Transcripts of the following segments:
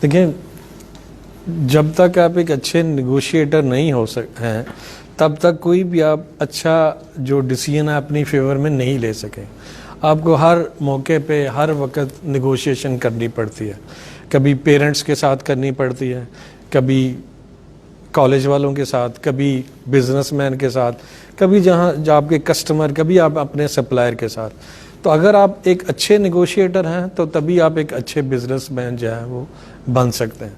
دیکھیں، جب تک آپ ایک اچھے نیگوشیٹر نہیں ہیں تب تک کوئی بھی آپ اچھا جو ڈیسیژن ہے اپنی فیور میں نہیں لے سکیں. آپ کو ہر موقع پہ ہر وقت نیگوشیشن کرنی پڑتی ہے. کبھی پیرنٹس کے ساتھ کرنی پڑتی ہے، کبھی کالج والوں کے ساتھ، کبھی بزنس مین کے ساتھ، کبھی جہاں آپ کے کسٹمر، کبھی آپ اپنے سپلائر کے ساتھ. تو اگر آپ ایک اچھے نیگوشیٹر ہیں تو تبھی آپ ایک اچھے بزنس مین جو ہے وہ بن سکتے ہیں.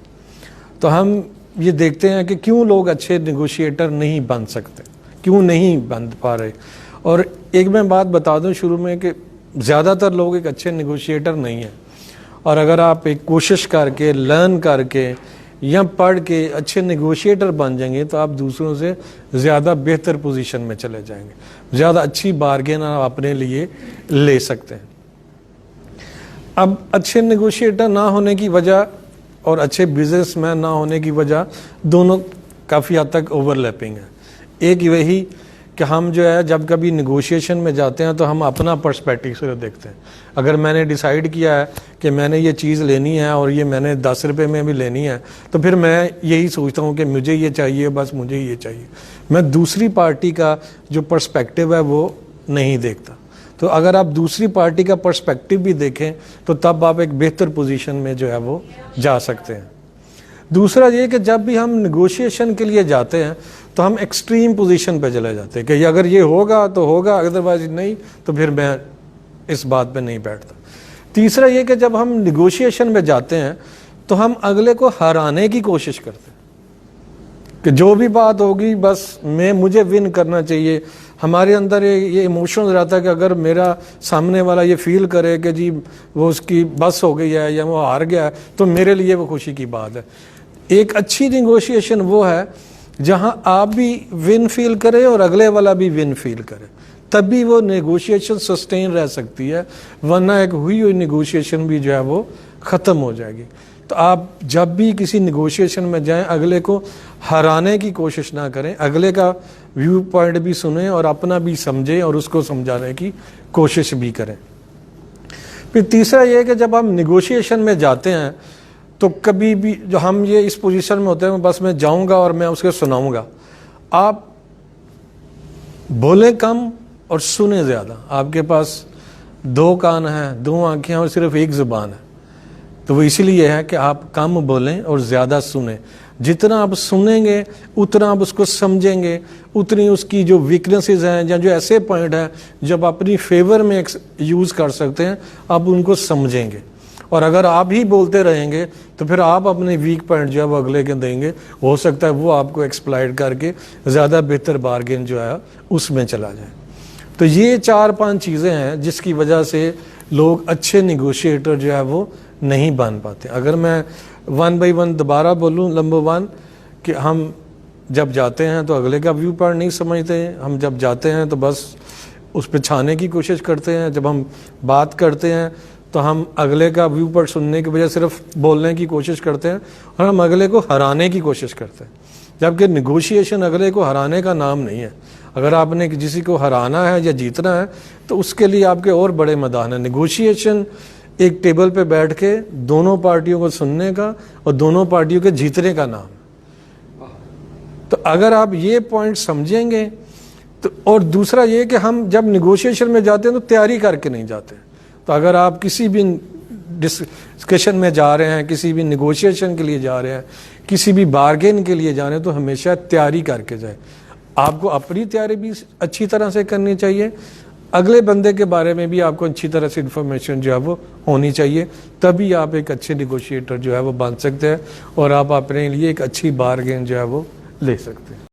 تو ہم یہ دیکھتے ہیں کہ کیوں لوگ اچھے نیگوشیٹر نہیں بن سکتے، کیوں نہیں بن پا رہے. اور ایک میں بات بتا دوں شروع میں کہ زیادہ تر لوگ ایک اچھے نیگوشیٹر نہیں ہیں. اور اگر آپ ایک کوشش کر کے، لرن کر کے یا پڑھ کے اچھے نیگوشیٹر بن جائیں گے تو آپ دوسروں سے زیادہ بہتر پوزیشن میں چلے جائیں گے، زیادہ اچھی بارگین آپ اپنے لیے لے سکتے ہیں. اب اچھے نیگوشیٹر نہ ہونے کی وجہ اور اچھے بزنس مین نہ ہونے کی وجہ دونوں کافی حد تک اوور لیپنگ ہے. ایک وہی کہ ہم جو ہے جب کبھی نیگوشیشن میں جاتے ہیں تو ہم اپنا پرسپیکٹیو سے دیکھتے ہیں. اگر میں نے ڈیسائیڈ کیا ہے کہ میں نے یہ چیز لینی ہے اور یہ میں نے 10 روپے میں بھی لینی ہے تو پھر میں یہی سوچتا ہوں کہ مجھے یہ چاہیے، بس مجھے یہ چاہیے. میں دوسری پارٹی کا جو پرسپیکٹیو ہے وہ نہیں دیکھتا. تو اگر آپ دوسری پارٹی کا پرسپیکٹیو بھی دیکھیں تو تب آپ ایک بہتر پوزیشن میں جو ہے وہ جا سکتے ہیں. دوسرا یہ کہ جب بھی ہم نیگوشیشن کے لیے جاتے ہیں تو ہم ایکسٹریم پوزیشن پہ چلے جاتے ہیں کہ اگر یہ ہوگا تو ہوگا، ادروائز نہیں تو پھر میں اس بات پہ نہیں بیٹھتا. تیسرا یہ کہ جب ہم نیگوشیشن میں جاتے ہیں تو ہم اگلے کو ہرانے کی کوشش کرتے ہیں کہ جو بھی بات ہوگی بس مجھے ون کرنا چاہیے. ہمارے اندر یہ ایموشنز رہتا ہے کہ اگر میرا سامنے والا یہ فیل کرے کہ جی وہ اس کی بس ہو گئی ہے یا وہ ہار گیا ہے تو میرے لیے وہ خوشی کی بات ہے. ایک اچھی نیگوشیشن وہ ہے جہاں آپ بھی ون فیل کرے اور اگلے والا بھی ون فیل کرے، تبھی وہ نیگوشیشن سسٹین رہ سکتی ہے، ورنہ ایک ہوئی نیگوشیشن بھی جو ہے وہ ختم ہو جائے گی. تو آپ جب بھی کسی نیگوشیشن میں جائیں اگلے کو ہرانے کی کوشش نہ کریں، اگلے کا ویو پوائنٹ بھی سنیں اور اپنا بھی سمجھیں اور اس کو سمجھانے کی کوشش بھی کریں. پھر تیسرا یہ کہ جب ہم نیگوشیشن میں جاتے ہیں تو کبھی بھی جو ہم یہ اس پوزیشن میں ہوتے ہیں بس میں جاؤں گا اور میں اس کو سناؤں گا. آپ بولیں کم اور سنیں زیادہ. آپ کے پاس 2 کان ہیں، 2 آنکھیں ہیں اور صرف ایک زبان ہے. تو وہ اسی لیے ہے کہ آپ کم بولیں اور زیادہ سنیں. جتنا آپ سنیں گے اتنا آپ اس کو سمجھیں گے، اتنی اس کی جو ویکنیسز ہیں یا جو ایسے پوائنٹ ہیں جب اپنی فیور میں یوز کر سکتے ہیں آپ ان کو سمجھیں گے. اور اگر آپ ہی بولتے رہیں گے تو پھر آپ اپنے ویک پوائنٹ جو ہے وہ اگلے کے دیں گے، ہو سکتا ہے وہ آپ کو ایکسپلائٹ کر کے زیادہ بہتر بارگین جو ہے اس میں چلا جائے. تو یہ 4-5 چیزیں ہیں جس کی وجہ سے لوگ اچھے نیگوشیٹر جو ہے وہ نہیں بن پاتے. اگر میں 1 by 1 دوبارہ بولوں، نمبر 1 کہ ہم جب جاتے ہیں تو اگلے کا ویو پوائنٹ نہیں سمجھتے. ہم جب جاتے ہیں تو بس اس پہ چھانے کی کوشش کرتے ہیں. جب ہم بات کرتے ہیں تو ہم اگلے کا ویو پوائنٹ سننے کی بجائے صرف بولنے کی کوشش کرتے ہیں اور ہم اگلے کو ہرانے کی کوشش کرتے ہیں. جبکہ نیگوشیشن اگلے کو ہرانے کا نام نہیں ہے. اگر آپ نے کسی کو ہرانا ہے یا جیتنا ہے تو اس کے لیے آپ کے اور بڑے میدان ہیں. نیگوشیشن ایک ٹیبل پہ بیٹھ کے دونوں پارٹیوں کو سننے کا اور دونوں پارٹیوں کے جیتنے کا نام. تو اگر آپ یہ پوائنٹ سمجھیں گے تو، اور دوسرا یہ کہ ہم جب نیگوشیشن میں جاتے ہیں تو تیاری کر کے نہیں جاتے. تو اگر آپ کسی بھی ڈسکشن میں جا رہے ہیں، کسی بھی نیگوشیشن کے لیے جا رہے ہیں، کسی بھی بارگین کے لیے جا رہے ہیں تو ہمیشہ تیاری کر کے جائیں. آپ کو اپنی تیاری بھی اچھی طرح سے کرنی چاہیے، اگلے بندے کے بارے میں بھی آپ کو اچھی طرح سے انفارمیشن جو ہے وہ ہونی چاہیے. تبھی آپ ایک اچھے نیگوشیٹر جو ہے وہ بن سکتے ہیں اور آپ اپنے لیے ایک اچھی بارگین جو ہے وہ لے سکتے ہیں.